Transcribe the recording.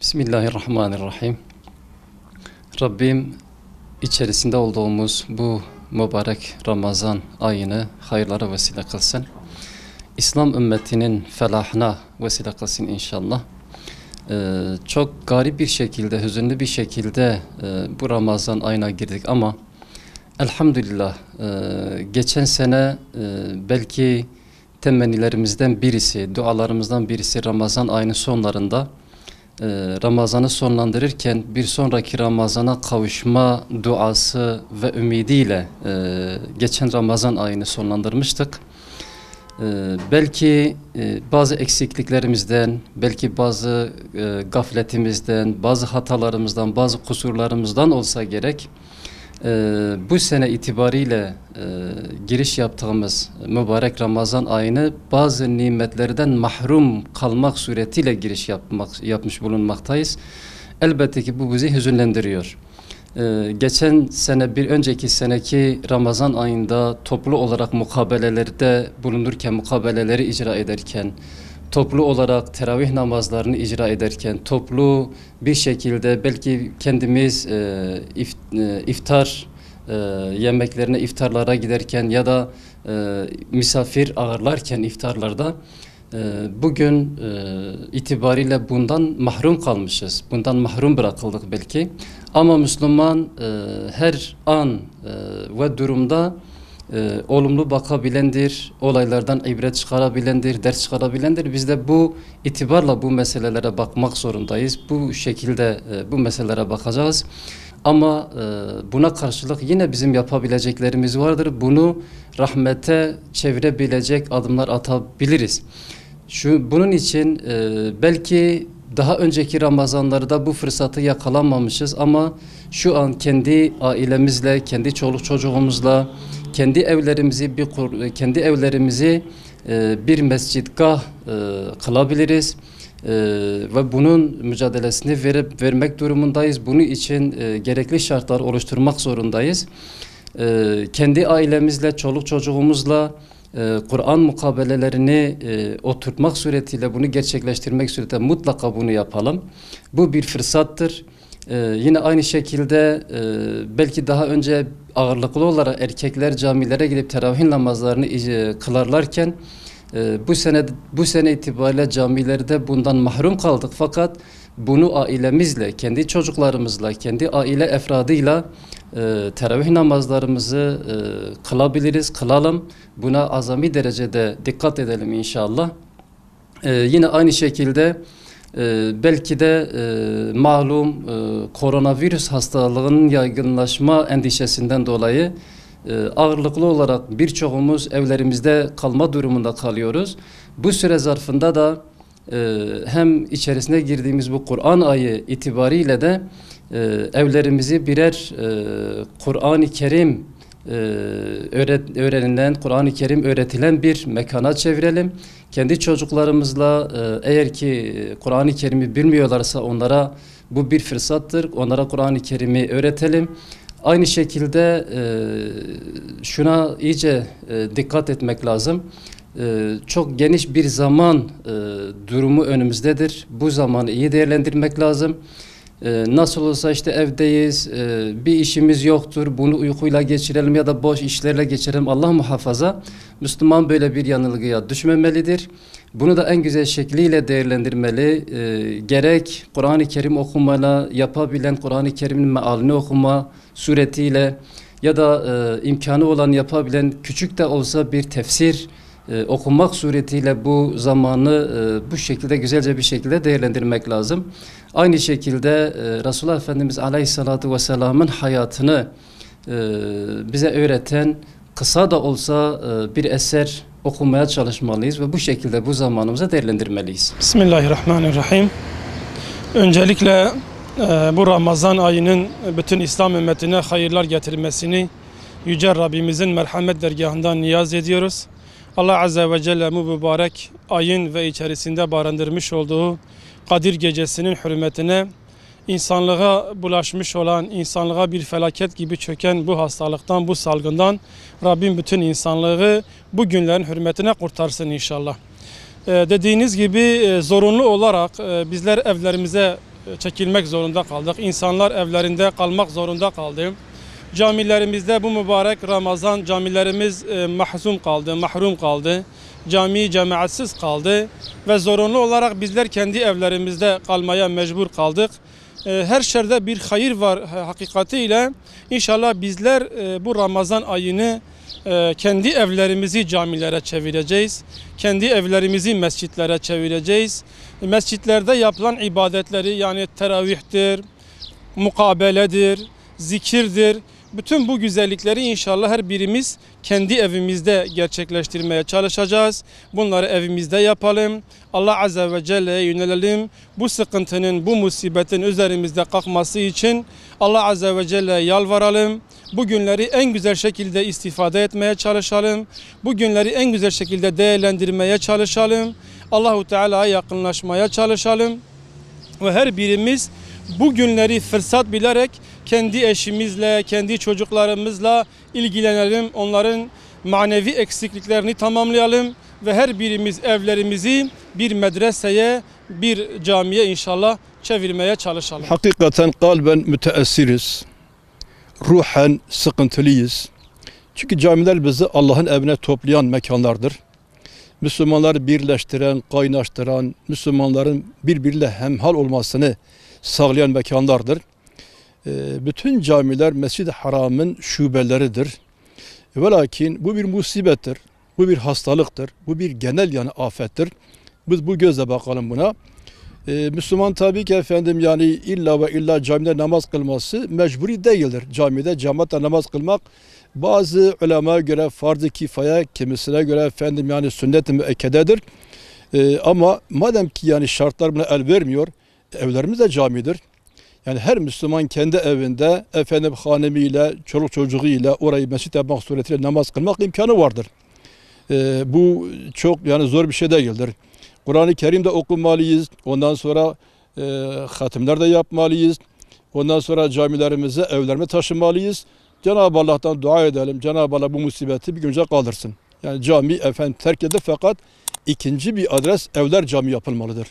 Bismillahirrahmanirrahim. Rabbim içerisinde olduğumuz bu mübarek Ramazan ayını hayırlara vesile kılsın. İslam ümmetinin felahına vesile kılsın inşallah. Çok garip bir şekilde, hüzünlü bir şekilde bu Ramazan ayına girdik ama elhamdülillah geçen sene belki temennilerimizden birisi, dualarımızdan birisi Ramazan ayının sonlarında Ramazan'ı sonlandırırken bir sonraki Ramazan'a kavuşma duası ve ümidiyle geçen Ramazan ayını sonlandırmıştık. Belki bazı eksikliklerimizden, belki bazı gafletimizden, bazı hatalarımızdan, bazı kusurlarımızdan olsa gerek bu sene itibariyle giriş yaptığımız mübarek Ramazan ayını bazı nimetlerden mahrum kalmak suretiyle giriş yapmış bulunmaktayız. Elbette ki bu bizi hüzünlendiriyor. Geçen sene, bir önceki seneki Ramazan ayında toplu olarak mukabelelerde bulunurken, mukabeleleri icra ederken, toplu olarak teravih namazlarını icra ederken, toplu bir şekilde belki kendimiz iftar yemeklerine, iftarlara giderken ya da misafir ağırlarken iftarlarda bugün itibariyle bundan mahrum kalmışız. Bundan mahrum bırakıldık belki. Ama Müslüman her an ve durumda olumlu bakabilendir, olaylardan ibret çıkarabilendir, ders çıkarabilendir. Biz de bu itibarla bu meselelere bakmak zorundayız. Bu şekilde bu meselelere bakacağız. Ama buna karşılık yine bizim yapabileceklerimiz vardır. Bunu rahmete çevirebilecek adımlar atabiliriz. Bunun için belki daha önceki Ramazanlarda bu fırsatı yakalamamışız ama şu an kendi ailemizle, kendi çoluk çocuğumuzla, kendi evlerimizi bir mescidgah kılabiliriz. Ve bunun mücadelesini vermek durumundayız. Bunun için gerekli şartlar oluşturmak zorundayız. Kendi ailemizle, çoluk çocuğumuzla Kur'an mukabelelerini oturtmak suretiyle, bunu gerçekleştirmek suretiyle mutlaka bunu yapalım. Bu bir fırsattır. Yine aynı şekilde belki daha önce ağırlıklı olarak erkekler camilere gidip teravih namazlarını kılarlarken bu sene itibariyle camilerde bundan mahrum kaldık. Fakat bunu ailemizle, kendi çocuklarımızla, kendi aile efradıyla teravih namazlarımızı kılabiliriz, kılalım. Buna azami derecede dikkat edelim inşallah. Yine aynı şekilde belki de malum koronavirüs hastalığının yaygınlaşma endişesinden dolayı ağırlıklı olarak birçoğumuz evlerimizde kalma durumunda kalıyoruz. Bu süre zarfında da hem içerisine girdiğimiz bu Kur'an ayı itibariyle de evlerimizi birer Kur'an-ı Kerim öğrenilen, Kur'an-ı Kerim öğretilen bir mekana çevirelim. Kendi çocuklarımızla eğer ki Kur'an-ı Kerim'i bilmiyorlarsa onlara bu bir fırsattır. Onlara Kur'an-ı Kerim'i öğretelim. Aynı şekilde şuna iyice dikkat etmek lazım. Çok geniş bir zaman durumu önümüzdedir. Bu zamanı iyi değerlendirmek lazım. Nasıl olsa işte evdeyiz, bir işimiz yoktur, bunu uykuyla geçirelim ya da boş işlerle geçirelim, Allah muhafaza. Müslüman böyle bir yanılgıya düşmemelidir. Bunu da en güzel şekliyle değerlendirmeli. Gerek Kur'an-ı Kerim okumana, yapabilen Kur'an-ı Kerim'in mealini okuma suretiyle ya da imkanı olan yapabilen küçük de olsa bir tefsir okumak suretiyle bu zamanı bu şekilde güzelce bir şekilde değerlendirmek lazım. Aynı şekilde Resulullah Efendimiz Aleyhisselatü Vesselam'ın hayatını bize öğreten kısa da olsa bir eser okumaya çalışmalıyız ve bu şekilde bu zamanımızı değerlendirmeliyiz. Bismillahirrahmanirrahim. Öncelikle bu Ramazan ayının bütün İslam ümmetine hayırlar getirmesini Yüce Rabbimizin merhamet dergahından niyaz ediyoruz. Allah Azze ve Celle mübarek ayın ve içerisinde barındırmış olduğu Kadir Gecesi'nin hürmetine insanlığa bulaşmış olan, insanlığa bir felaket gibi çöken bu hastalıktan, bu salgından Rabbim bütün insanlığı bu günlerin hürmetine kurtarsın inşallah. Dediğiniz gibi zorunlu olarak bizler evlerimize çekilmek zorunda kaldık. İnsanlar evlerinde kalmak zorunda kaldı. Camilerimizde bu mübarek Ramazan camilerimiz mahzun kaldı, mahrum kaldı. Cami cemaatsiz kaldı ve zorunlu olarak bizler kendi evlerimizde kalmaya mecbur kaldık. Her şerde bir hayır var hakikatiyle. İnşallah bizler bu Ramazan ayını kendi evlerimizi camilere çevireceğiz. Kendi evlerimizi mescitlere çevireceğiz. Mescitlerde yapılan ibadetleri, yani teravihtir, mukabeledir, zikirdir. Bütün bu güzellikleri inşallah her birimiz kendi evimizde gerçekleştirmeye çalışacağız. Bunları evimizde yapalım. Allah Azze ve Celle'ye yönelelim. Bu sıkıntının, bu musibetin üzerimizde kalkması için Allah Azze ve Celle'ye yalvaralım. Bu günleri en güzel şekilde istifade etmeye çalışalım. Bu günleri en güzel şekilde değerlendirmeye çalışalım. Allahu Teala'ya yakınlaşmaya çalışalım. Ve her birimiz bu günleri fırsat bilerek kendi eşimizle, kendi çocuklarımızla ilgilenelim. Onların manevi eksikliklerini tamamlayalım ve her birimiz evlerimizi bir medreseye, bir camiye inşallah çevirmeye çalışalım. Hakikaten kalben müteessiriz. Ruhen sıkıntılıyız. Çünkü camiler bizi Allah'ın evine toplayan mekanlardır. Müslümanları birleştiren, kaynaştıran, Müslümanların birbiriyle hemhal olmasını sağlayan mekanlardır. Bütün camiler Mescid-i Haram'ın şubeleridir. Velakin bu bir musibettir, bu bir hastalıktır, bu bir genel yani afettir. Biz bu gözle bakalım buna. Müslüman tabii ki efendim yani illa ve illa camide namaz kılması mecburi değildir. Camide cemaatle namaz kılmak bazı ulemaya göre farz-ı kifaya, kimisine göre efendim yani sünnet-i müekkededir. Ama madem ki yani şartlar buna el vermiyor, evlerimiz de camidir. Yani her Müslüman kendi evinde efendim hanemiyle, çoluk çocuğuyla orayı mescid yapmak suretiyle namaz kılmak imkanı vardır. Bu çok yani zor bir şey değildir. Kur'an-ı Kerim'de okumalıyız. Ondan sonra hatimler de yapmalıyız. Ondan sonra camilerimize, evlerime taşımalıyız. Cenab-ı Allah'tan dua edelim. Cenab-ı Allah bu musibeti bir gün önce kaldırsın. Yani cami efendim terk edip fakat ikinci bir adres evler cami yapılmalıdır.